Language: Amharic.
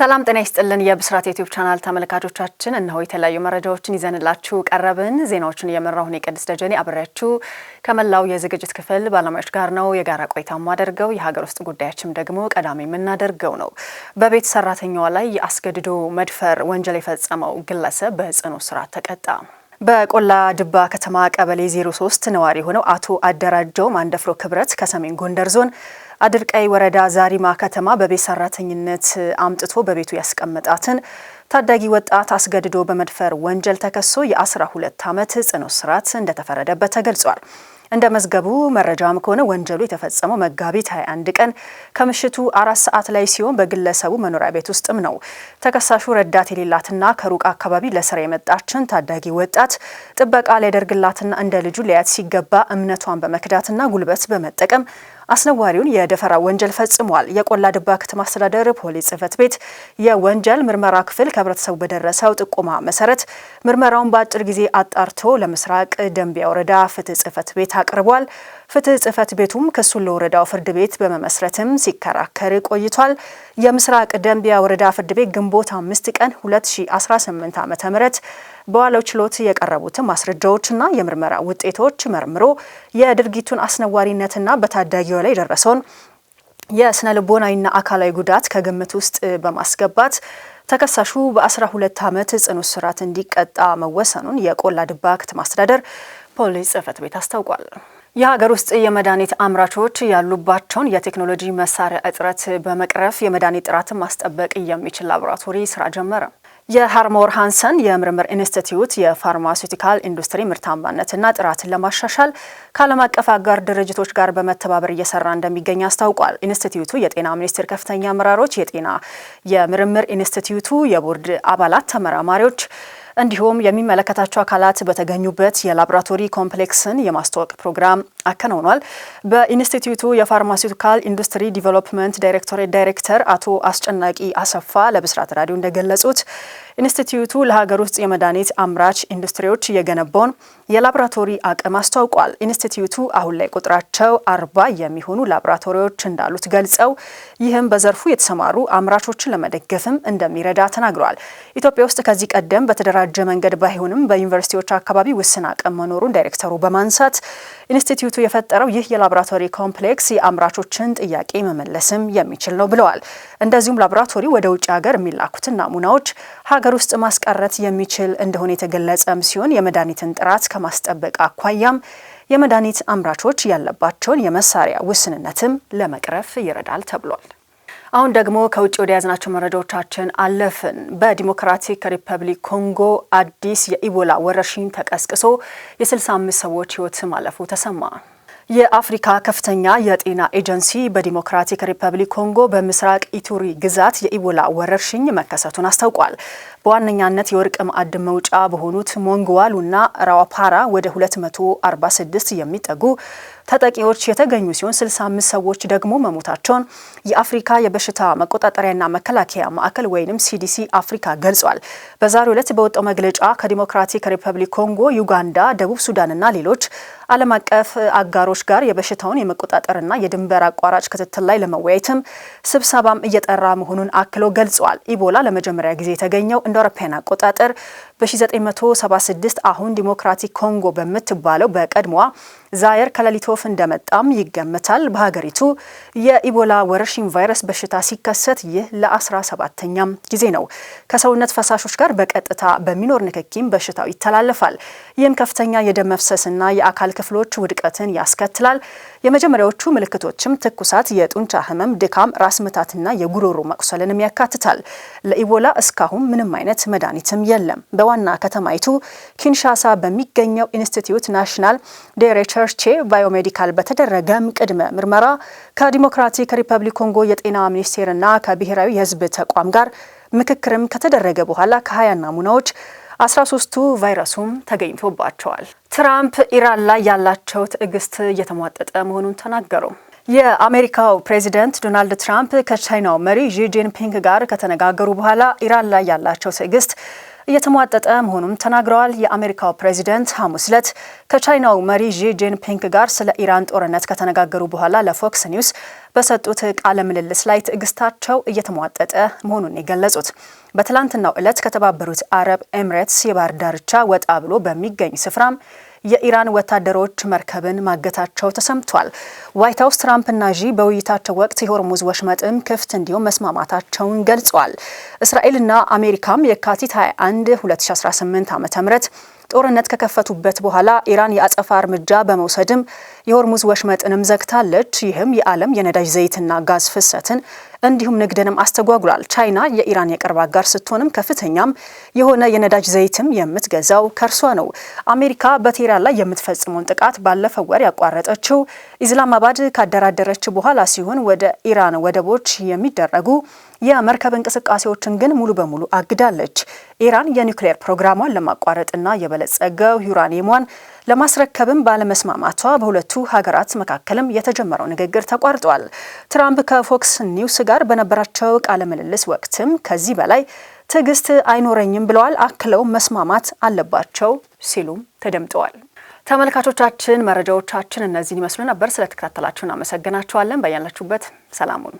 ሰላም ጤና ይስጥልን የብስራት ዩቲዩብ ቻናል ተመልካቾቻችን እነሆ የተለያዩ መረጃዎችን ይዘንላችሁ ቀረብን። ዜናዎችን እየመራሁ እኔ ቅድስት ደጀኔ አብሬያችሁ ከመላው የዝግጅት ክፍል ባለሙያዎች ጋር ነው የጋራ ቆይታ ማደርገው። የሀገር ውስጥ ጉዳያችን ደግሞ ቀዳሚ የምናደርገው ነው። በቤት ሰራተኛዋ ላይ የአስገድዶ መድፈር ወንጀል የፈጸመው ግለሰብ በጽኑ እስራት ተቀጣ። በቆላ ድባ ከተማ ቀበሌ 03 ነዋሪ ሆነው አቶ አደራጀው ማንደፍሮ ክብረት ከሰሜን ጎንደር ዞን አድርቃይ ወረዳ ዛሪማ ከተማ በቤት ሰራተኝነት አምጥቶ በቤቱ ያስቀመጣትን ታዳጊ ወጣት አስገድዶ በመድፈር ወንጀል ተከሶ የ12 ዓመት ጽኑ እስራት እንደተፈረደበት ተገልጿል። እንደ መዝገቡ መረጃም ከሆነ ወንጀሉ የተፈጸመው መጋቢት 21 ቀን ከምሽቱ 4 ሰዓት ላይ ሲሆን በግለሰቡ መኖሪያ ቤት ውስጥም ነው። ተከሳሹ ረዳት የሌላትና ከሩቅ አካባቢ ለስራ የመጣችን ታዳጊ ወጣት ጥበቃ ሊያደርግላትና እንደ ልጁ ሊያት ሲገባ እምነቷን በመክዳትና ጉልበት በመጠቀም አስነዋሪውን የደፈራ ወንጀል ፈጽሟል። የቆላ ድባ ከተማ አስተዳደር ፖሊስ ጽሕፈት ቤት የወንጀል ምርመራ ክፍል ከህብረተሰቡ በደረሰው ጥቆማ መሰረት ምርመራውን በአጭር ጊዜ አጣርቶ ለምስራቅ ደንቢያ ወረዳ ፍትህ ጽሕፈት ቤት አቅርቧል። ፍትህ ጽሕፈት ቤቱም ክሱን ለወረዳው ፍርድ ቤት በመመስረትም ሲከራከር ቆይቷል። የምስራቅ ደንቢያ ወረዳ ፍርድ ቤት ግንቦት 5 ቀን 2018 ዓ.ም በዋለው ችሎት የቀረቡትን ማስረጃዎችና የምርመራ ውጤቶች መርምሮ የድርጊቱን አስነዋሪነትና በታዳጊው ላይ የደረሰውን የስነ ልቦናዊና አካላዊ ጉዳት ከግምት ውስጥ በማስገባት ተከሳሹ በ12 ዓመት ጽኑ እስራት እንዲቀጣ መወሰኑን የቆላ ድባ ከተማ አስተዳደር ፖሊስ ጽሕፈት ቤት አስታውቋል። የሀገር ውስጥ የመድኃኒት አምራቾች ያሉባቸውን የቴክኖሎጂ መሳሪያ እጥረት በመቅረፍ የመድኃኒት ጥራትን ማስጠበቅ የሚችል ላቦራቶሪ ስራ ጀመረ። የሃርሞር ሃንሰን የምርምር ኢንስቲትዩት የፋርማሲውቲካል ኢንዱስትሪ ምርታማነትና ጥራትን ለማሻሻል ከዓለም አቀፍ አጋር ድርጅቶች ጋር በመተባበር እየሰራ እንደሚገኝ አስታውቋል። ኢንስቲትዩቱ የጤና ሚኒስቴር ከፍተኛ አመራሮች፣ የጤና የምርምር ኢንስቲትዩቱ የቦርድ አባላት፣ ተመራማሪዎች እንዲሁም የሚመለከታቸው አካላት በተገኙበት የላቦራቶሪ ኮምፕሌክስን የማስተዋወቅ ፕሮግራም አከናውኗል። በኢንስቲትዩቱ የፋርማሲውቲካል ኢንዱስትሪ ዲቨሎፕመንት ዳይሬክቶሬት ዳይሬክተር አቶ አስጨናቂ አሰፋ ለብስራት ራዲዮ እንደገለጹት ኢንስቲትዩቱ ለሀገር ውስጥ የመድኃኒት አምራች ኢንዱስትሪዎች የገነባውን የላቦራቶሪ አቅም አስተዋውቋል። ኢንስቲትዩቱ አሁን ላይ ቁጥራቸው 40 የሚሆኑ ላቦራቶሪዎች እንዳሉት ገልጸው ይህም በዘርፉ የተሰማሩ አምራቾችን ለመደገፍም እንደሚረዳ ተናግረዋል። ኢትዮጵያ ውስጥ ከዚህ ቀደም በተደራጀ መንገድ ባይሆንም በዩኒቨርሲቲዎች አካባቢ ውስን አቅም መኖሩን ዳይሬክተሩ በማንሳት ኢንስቲትዩቱ የፈጠረው ይህ የላቦራቶሪ ኮምፕሌክስ የአምራቾችን ጥያቄ መመለስም የሚችል ነው ብለዋል። እንደዚሁም ላቦራቶሪ ወደ ውጭ ሀገር የሚላኩትን ናሙናዎች ሀገር ውስጥ ማስቀረት የሚችል እንደሆነ የተገለጸም ሲሆን የመድኃኒትን ጥራት ከማስጠበቅ አኳያም የመድኃኒት አምራቾች ያለባቸውን የመሳሪያ ውስንነትም ለመቅረፍ ይረዳል ተብሏል። አሁን ደግሞ ከውጭ ወደ ያዝናቸው መረጃዎቻችን አለፍን። በዲሞክራቲክ ሪፐብሊክ ኮንጎ አዲስ የኢቦላ ወረርሽኝ ተቀስቅሶ የ65 ሰዎች ሕይወት ማለፉ ተሰማ። የአፍሪካ ከፍተኛ የጤና ኤጀንሲ በዲሞክራቲክ ሪፐብሊክ ኮንጎ በምስራቅ ኢቱሪ ግዛት የኢቦላ ወረርሽኝ መከሰቱን አስታውቋል። በዋነኛነት የወርቅ ማዕድን መውጫ በሆኑት ሞንጎዋሉና ራዋፓራ ወደ 246 የሚጠጉ ተጠቂዎች የተገኙ ሲሆን 65 ሰዎች ደግሞ መሞታቸውን የአፍሪካ የበሽታ መቆጣጠሪያና መከላከያ ማዕከል ወይንም ሲዲሲ አፍሪካ ገልጿል። በዛሬው ዕለት በወጣው መግለጫ ከዲሞክራቲክ ሪፐብሊክ ኮንጎ፣ ዩጋንዳ፣ ደቡብ ሱዳንና ሌሎች ዓለም አቀፍ አጋሮች ጋር የበሽታውን የመቆጣጠርና የድንበር አቋራጭ ክትትል ላይ ለመወያየትም ስብሰባም እየጠራ መሆኑን አክሎ ገልጿል። ኢቦላ ለመጀመሪያ ጊዜ የተገኘው እንደ አውሮፓውያን አቆጣጠር በ1976 አሁን ዲሞክራቲክ ኮንጎ በምትባለው በቀድሞዋ ዛየር ከሌሊቶፍ እንደመጣም ይገመታል። በሀገሪቱ የኢቦላ ወረርሽኝ ቫይረስ በሽታ ሲከሰት ይህ ለ17ኛም ጊዜ ነው። ከሰውነት ፈሳሾች ጋር በቀጥታ በሚኖር ንክኪም በሽታው ይተላለፋል። ይህም ከፍተኛ የደም መፍሰስና የአካል ክፍሎች ውድቀትን ያስከትላል። የመጀመሪያዎቹ ምልክቶችም ትኩሳት፣ የጡንቻ ህመም፣ ድካም፣ ራስ ምታትና የጉሮሮ መቁሰልንም ያካትታል። ለኢቦላ እስካሁን ምንም አይነት መድኃኒትም የለም። በዋና ከተማይቱ ኪንሻሳ በሚገኘው ኢንስቲትዩት ናሽናል ዴሬቸርቼ ባዮሜዲካል በተደረገም ቅድመ ምርመራ ከዲሞክራቲክ ሪፐብሊክ ኮንጎ የጤና ሚኒስቴርና ከብሔራዊ የህዝብ ተቋም ጋር ምክክርም ከተደረገ በኋላ ከ20 ናሙናዎች 13ቱ ቫይረሱም ተገኝቶባቸዋል። ትራምፕ ኢራን ላይ ያላቸው ትዕግስት እየተሟጠጠ መሆኑን ተናገሩ። የአሜሪካው ፕሬዚደንት ዶናልድ ትራምፕ ከቻይናው መሪ ዢ ጂንፒንግ ጋር ከተነጋገሩ በኋላ ኢራን ላይ ያላቸው ትዕግስት እየተሟጠጠ መሆኑን ተናግረዋል። የአሜሪካው ፕሬዚደንት ሐሙስ ዕለት ከቻይናው መሪ ዢ ጂንፒንግ ጋር ስለ ኢራን ጦርነት ከተነጋገሩ በኋላ ለፎክስ ኒውስ በሰጡት ቃለ ምልልስ ላይ ትዕግስታቸው እየተሟጠጠ መሆኑን የገለጹት በትላንትናው ዕለት ከተባበሩት አረብ ኤምሬትስ የባህር ዳርቻ ወጣ ብሎ በሚገኝ ስፍራም የኢራን ወታደሮች መርከብን ማገታቸው ተሰምቷል። ዋይት ሀውስ ትራምፕና ዢ በውይይታቸው ወቅት የሆርሙዝ ወሽመጥም ክፍት እንዲሁም መስማማታቸውን ገልጿል። እስራኤልና አሜሪካም የካቲት 21 2018 ዓ.ም ጦርነት ከከፈቱበት በኋላ ኢራን የአጸፋ እርምጃ በመውሰድም የሆርሙዝ ወሽመጥንም ዘግታለች። ይህም የዓለም የነዳጅ ዘይትና ጋዝ ፍሰትን እንዲሁም ንግድንም አስተጓጉሏል። ቻይና የኢራን የቅርብ አጋር ስትሆንም ከፍተኛም የሆነ የነዳጅ ዘይትም የምትገዛው ከርሷ ነው። አሜሪካ በቴህራን ላይ የምትፈጽመውን ጥቃት ባለፈው ወር ያቋረጠችው ኢስላማባድ ካደራደረች በኋላ ሲሆን ወደ ኢራን ወደቦች የሚደረጉ የመርከብ እንቅስቃሴዎችን ግን ሙሉ በሙሉ አግዳለች። ኢራን የኒውክሌር ፕሮግራሟን ለማቋረጥና የበለጸገው ዩራኒየሟን ለማስረከብም ባለመስማማቷ በሁለቱ ሀገራት መካከልም የተጀመረው ንግግር ተቋርጧል። ትራምፕ ከፎክስ ኒውስ ጋር በነበራቸው ቃለ ምልልስ ወቅትም ከዚህ በላይ ትዕግስት አይኖረኝም ብለዋል። አክለው መስማማት አለባቸው ሲሉም ተደምጠዋል። ተመልካቾቻችን መረጃዎቻችን እነዚህን ይመስሉ ነበር። ስለተከታተላችሁን አመሰግናችኋለን። በያላችሁበት ሰላሙን